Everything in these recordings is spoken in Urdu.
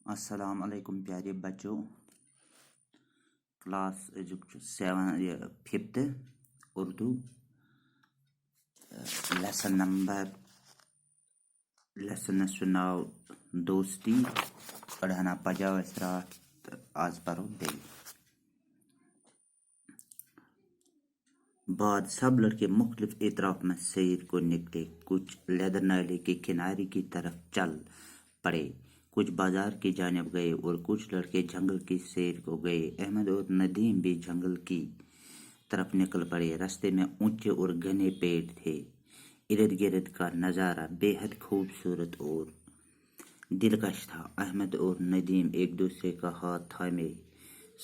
السلام علیکم پیارے بچوں، کلاس 5 اردو لیسنس ناو دوستی پڑھانا پجاو اسرات آج پرو بیٚیہِ بعد سب لڑکے مختلف اطراف میں سیر کو نکلے۔ کچھ لیدر نالے کے کنارے کی طرف چل پڑے، کچھ بازار کی جانب گئے اور کچھ لڑکے جنگل کی سیر کو گئے۔ احمد اور ندیم بھی جنگل کی طرف نکل پڑے۔ راستے میں اونچے اور گھنے پیڑ تھے۔ ارد گرد کا نظارہ بے حد خوبصورت اور دلکش تھا۔ احمد اور ندیم ایک دوسرے کا ہاتھ تھامے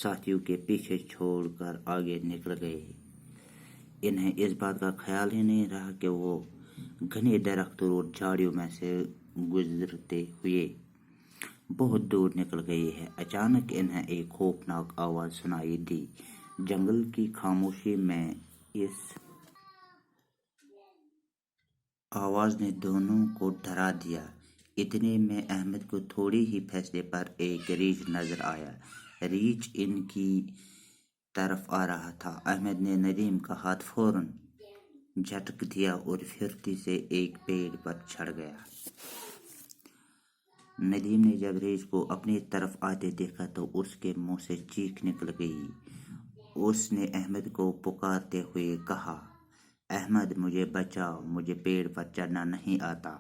ساتھیوں کے پیچھے چھوڑ کر آگے نکل گئے۔ انہیں اس بات کا خیال ہی نہیں رہا کہ وہ گھنے درختوں اور جھاڑیوں میں سے گزرتے ہوئے بہت دور نکل گئے ہیں۔ اچانک انہیں ایک خوفناک آواز سنائی دی۔ جنگل کی خاموشی میں اس آواز نے دونوں کو ڈرا دیا۔ اتنے میں احمد کو تھوڑی ہی فاصلے پر ایک ریچھ نظر آیا۔ ریچھ ان کی طرف آ رہا تھا۔ احمد نے ندیم کا ہاتھ فوراً جھٹک دیا اور پھرتی سے ایک پیڑ پر چڑھ گیا۔ ندیم نے جب ریچھ کو اپنی طرف آتے دیکھا تو اس کے منہ سے چیخ نکل گئی۔ اس نے احمد کو پکارتے ہوئے کہا، احمد مجھے بچاؤ، مجھے پیڑ پر چڑھنا نہیں آتا۔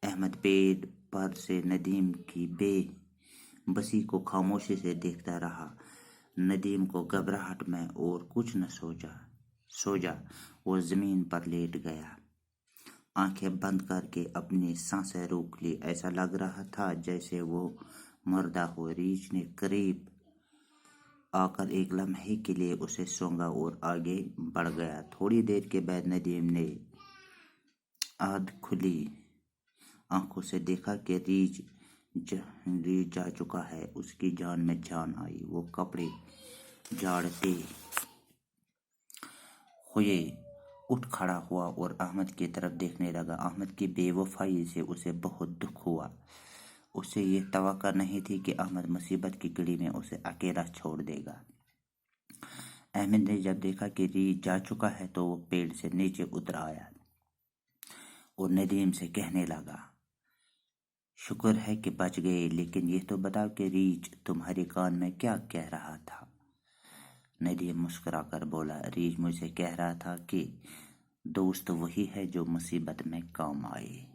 احمد پیڑ پر سے ندیم کی بے بسی کو خاموشی سے دیکھتا رہا۔ ندیم کو گھبراہٹ میں اور کچھ نہ سوجا، وہ زمین پر لیٹ گیا، آنکھیں بند کر کے اپنی سانسیں روک لی۔ ایسا لگ رہا تھا جیسے وہ مردہ ہو۔ ریچھ نے قریب آ کر ایک لمحے کے لیے اسے سونگا اور آگے بڑھ گیا۔ تھوڑی دیر کے بعد ندیم نے آدھ کھلی آنکھوں سے دیکھا کہ ریچھ جا چکا ہے۔ اس کی جان میں جان آئی۔ وہ کپڑے جھاڑتے ہوئے اٹھ کھڑا ہوا اور احمد کی طرف دیکھنے لگا۔ احمد کی بے وفائی سے اسے بہت دکھ ہوا۔ اسے یہ توقع نہیں تھی کہ احمد مصیبت کی گھڑی میں اسے اکیلا چھوڑ دے گا۔ احمد نے جب دیکھا کہ ریچھ جا چکا ہے تو وہ پیڑ سے نیچے اتر آیا اور ندیم سے کہنے لگا، شکر ہے کہ بچ گئے، لیکن یہ تو بتاؤ کہ ریچھ تمہارے کان میں کیا کہہ رہا تھا؟ ندیم مسکرا کر بولا، ریچھ مجھ سے کہہ رہا تھا کہ دوست وہی ہے جو مصیبت میں کام آئے۔